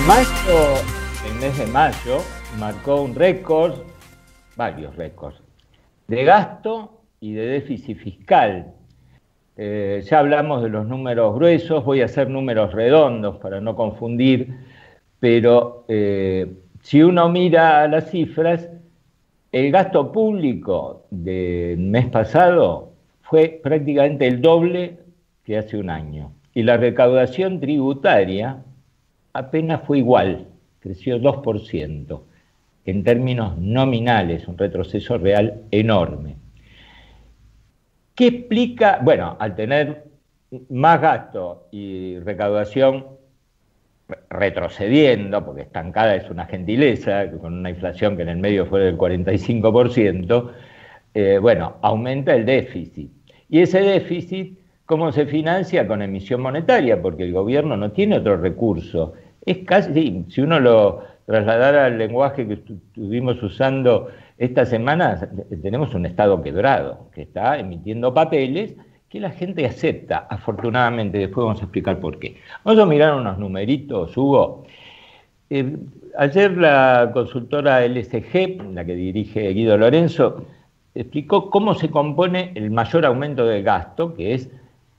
Mayo, el mes de mayo, marcó un récord, varios récords, de gasto y de déficit fiscal. Ya hablamos de los números gruesos, voy a hacer números redondos para no confundir, pero si uno mira las cifras, el gasto público del mes pasado fue prácticamente el doble que hace un año. Y la recaudación tributaria apenas fue igual, creció 2%, en términos nominales, un retroceso real enorme. ¿Qué explica? Bueno, al tener más gasto y recaudación retrocediendo, porque estancada es una gentileza, con una inflación que en el medio fue del 45%, bueno, aumenta el déficit. Y ese déficit, ¿cómo se financia? Con emisión monetaria, porque el gobierno no tiene otro recurso. Es casi, si uno lo trasladara al lenguaje que estuvimos usando esta semana, tenemos un Estado quebrado, que está emitiendo papeles que la gente acepta, afortunadamente. Después vamos a explicar por qué. Vamos a mirar unos numeritos, Hugo. Ayer la consultora LSG, la que dirige Guido Lorenzo, explicó cómo se compone el mayor aumento del gasto, que es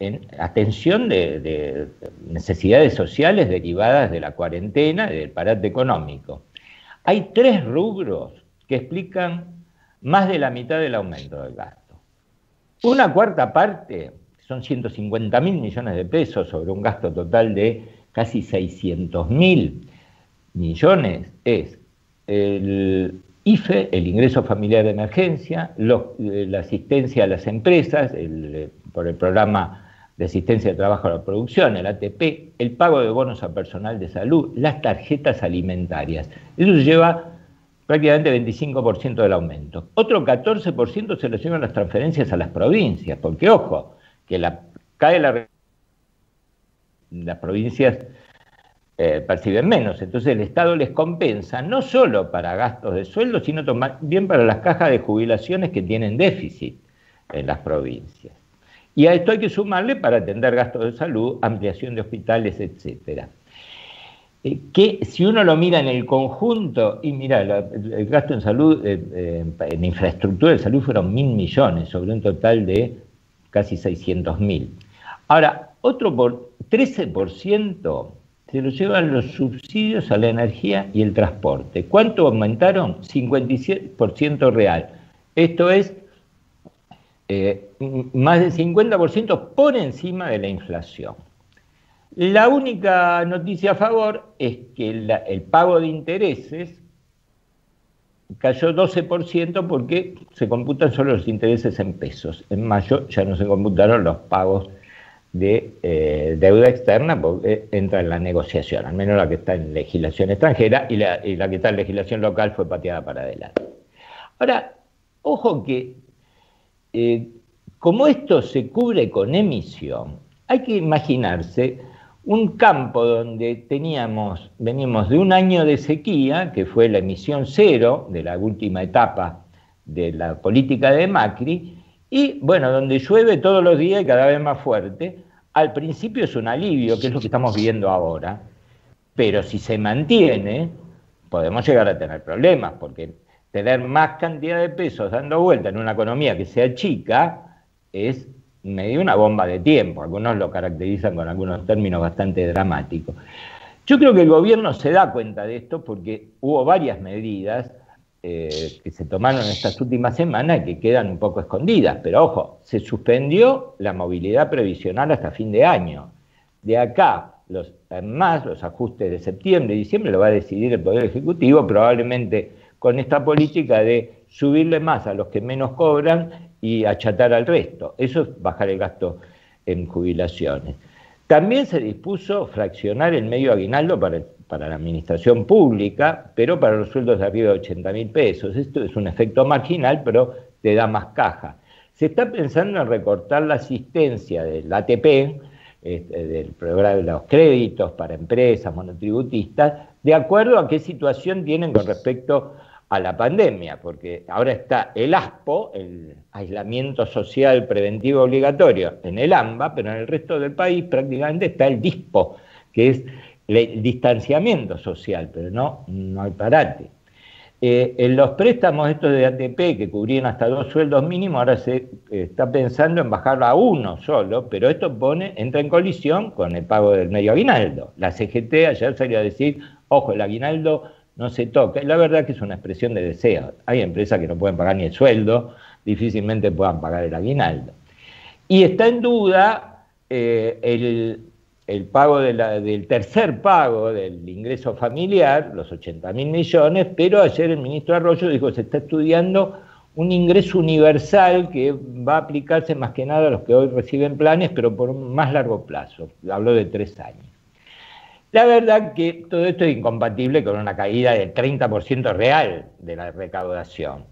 en atención de necesidades sociales derivadas de la cuarentena y del parate económico. Hay 3 rubros que explican más de la mitad del aumento del gasto. Una cuarta parte, son 150.000 millones de pesos sobre un gasto total de casi 600.000 millones, es el IFE, el ingreso familiar de emergencia, la asistencia a las empresas, por el programa de asistencia de trabajo a la producción, el ATP, el pago de bonos a personal de salud, las tarjetas alimentarias. Eso lleva prácticamente 25% del aumento. Otro 14% se lo llevan las transferencias a las provincias, porque ojo, que las provincias perciben menos, entonces el Estado les compensa no solo para gastos de sueldo, sino también para las cajas de jubilaciones que tienen déficit en las provincias. Y a esto hay que sumarle para atender gastos de salud, ampliación de hospitales, etcétera. Que si uno lo mira en el conjunto, y mira, el gasto en salud, en infraestructura de salud fueron 1.000 millones, sobre un total de casi 600.000. Ahora, otro 13% se lo llevan los subsidios a la energía y el transporte. ¿Cuánto aumentaron? 57% real. Esto es más del 50% por encima de la inflación. La única noticia a favor es que el pago de intereses cayó 12% porque se computan solo los intereses en pesos. En mayo ya no se computaron los pagos de deuda externa porque entra en la negociación, al menos la que está en legislación extranjera, y la que está en legislación local fue pateada para adelante. Ahora, ojo que como esto se cubre con emisión, hay que imaginarse un campo donde venimos de un año de sequía, que fue la emisión cero de la última etapa de la política de Macri, y bueno, donde llueve todos los días y cada vez más fuerte. Al principio es un alivio, que es lo que estamos viendo ahora, pero si se mantiene, podemos llegar a tener problemas, porque tener más cantidad de pesos dando vuelta en una economía que sea chica es medio una bomba de tiempo. Algunos lo caracterizan con algunos términos bastante dramáticos. Yo creo que el gobierno se da cuenta de esto porque hubo varias medidas que se tomaron estas últimas semanas que quedan un poco escondidas, pero ojo, se suspendió la movilidad previsional hasta fin de año. De acá, los ajustes de septiembre y diciembre lo va a decidir el Poder Ejecutivo, probablemente con esta política de subirle más a los que menos cobran y achatar al resto. Eso es bajar el gasto en jubilaciones. También se dispuso fraccionar el medio aguinaldo para la administración pública, pero para los sueldos de arriba de 80.000 pesos. Esto es un efecto marginal, pero te da más caja. Se está pensando en recortar la asistencia del ATP, del programa de los créditos para empresas monotributistas, de acuerdo a qué situación tienen con respecto a la pandemia, porque ahora está el ASPO, el aislamiento social preventivo obligatorio, en el AMBA, pero en el resto del país prácticamente está el DISPO, que es el distanciamiento social, pero no hay parate. En los préstamos estos de ATP que cubrían hasta 2 sueldos mínimos, ahora se está pensando en bajarlo a 1 solo, pero esto entra en colisión con el pago del medio aguinaldo. La CGT ayer salió a decir, ojo, el aguinaldo no se toca. Y la verdad que es una expresión de deseo. Hay empresas que no pueden pagar ni el sueldo, difícilmente puedan pagar el aguinaldo. Y está en duda el pago del tercer pago del ingreso familiar, los 80.000 millones, pero ayer el ministro Arroyo dijo que se está estudiando un ingreso universal que va a aplicarse más que nada a los que hoy reciben planes, pero por un más largo plazo. Habló de 3 años. La verdad que todo esto es incompatible con una caída del 30% real de la recaudación.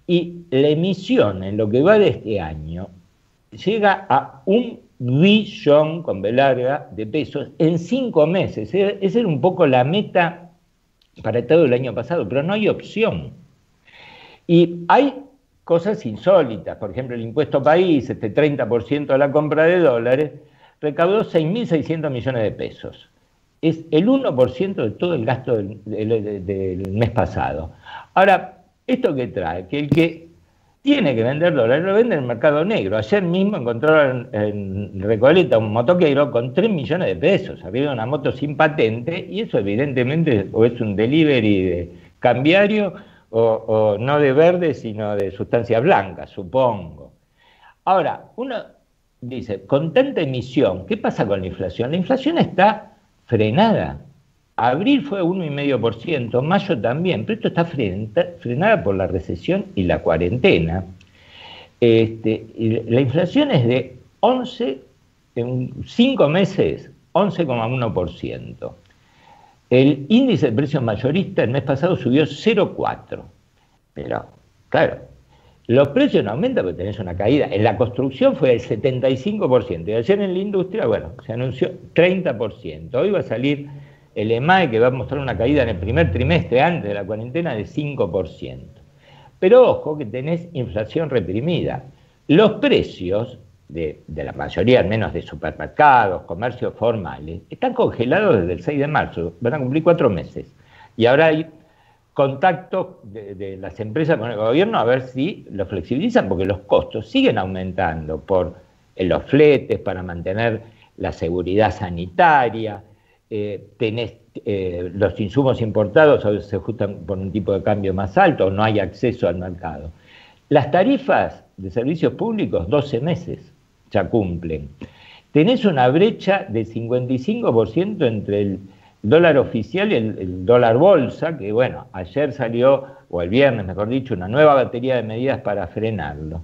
Y la emisión en lo que va de este año llega a 1 billón, con B larga, de pesos en 5 meses. Esa era un poco la meta para todo el año pasado, pero no hay opción. Y hay cosas insólitas, por ejemplo, el impuesto país, este 30% de la compra de dólares, recaudó 6.600 millones de pesos. Es el 1% de todo el gasto del mes pasado. Ahora, ¿esto qué trae? Que el que tiene que vender dólares lo vende en el mercado negro. Ayer mismo encontraron en Recoleta un motoquero con 3 millones de pesos, arriba de una moto sin patente, y eso evidentemente o es un delivery de cambiario o no de verde, sino de sustancias blancas, supongo. Ahora, uno dice, con tanta emisión, ¿qué pasa con la inflación? La inflación está frenada. Abril fue 1,5%, mayo también, pero esto está frenada por la recesión y la cuarentena. La inflación es de 11, en 5 meses, 11,1%. El índice de precios mayorista el mes pasado subió 0,4%. Pero, claro, los precios no aumentan porque tenés una caída. En la construcción fue del 75%, y ayer en la industria, bueno, se anunció 30%. Hoy va a salir el EMAE, que va a mostrar una caída en el primer trimestre antes de la cuarentena de 5%. Pero ojo que tenés inflación reprimida. Los precios de la mayoría, al menos de supermercados, comercios formales, están congelados desde el 6 de marzo, van a cumplir 4 meses. Y ahora hay contactos de las empresas con el gobierno a ver si lo flexibilizan, porque los costos siguen aumentando por los fletes para mantener la seguridad sanitaria. Tenés los insumos importados a veces se ajustan por un tipo de cambio más alto, o no hay acceso al mercado. Las tarifas de servicios públicos, 12 meses ya cumplen. Tenés una brecha de 55% entre el dólar oficial y el dólar bolsa, que bueno, ayer salió, o el viernes mejor dicho, una nueva batería de medidas para frenarlo.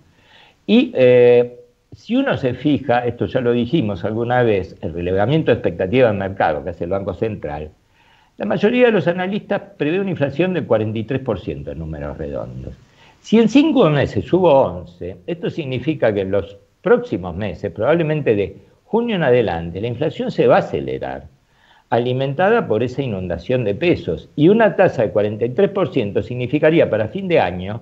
Y si uno se fija, esto ya lo dijimos alguna vez, el relevamiento de expectativa del mercado que hace el Banco Central, la mayoría de los analistas prevé una inflación del 43% en números redondos. Si en 5 meses hubo 11, esto significa que en los próximos meses, probablemente de junio en adelante, la inflación se va a acelerar, alimentada por esa inundación de pesos. Y una tasa de 43% significaría para fin de año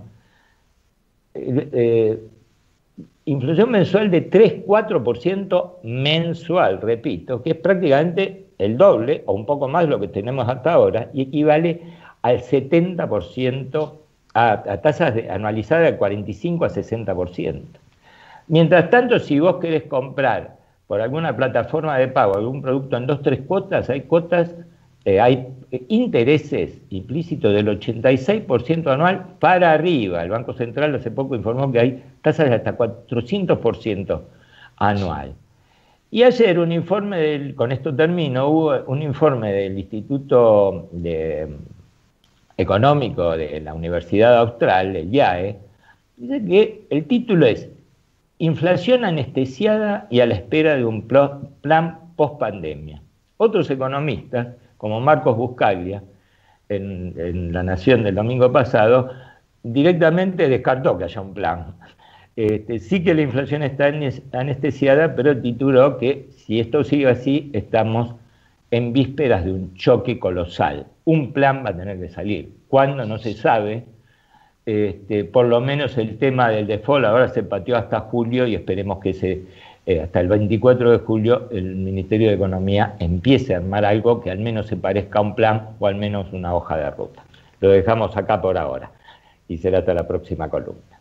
inflación mensual de 3-4% mensual, repito, que es prácticamente el doble o un poco más de lo que tenemos hasta ahora y equivale al 70%, a tasas anualizadas del 45 a 60%. Mientras tanto, si vos querés comprar por alguna plataforma de pago algún producto en 2-3 cuotas, hay intereses implícitos del 86% anual para arriba. El Banco Central hace poco informó que hay tasas de hasta 400% anual. Y ayer un informe, con esto termino, hubo un informe del Instituto Económico de la Universidad Austral, el IAE, dice que el título es Inflación anestesiada y a la espera de un plan post-pandemia. Otros economistas, como Marcos Buscaglia, en La Nación del domingo pasado, directamente descartó que haya un plan. Sí que la inflación está anestesiada, pero tituló que si esto sigue así, estamos en vísperas de un choque colosal. Un plan va a tener que salir. ¿Cuándo? No se sabe. Por lo menos el tema del default ahora se pateó hasta julio y esperemos que ese hasta el 24 de julio el Ministerio de Economía empiece a armar algo que al menos se parezca a un plan o al menos una hoja de ruta. Lo dejamos acá por ahora y será hasta la próxima columna.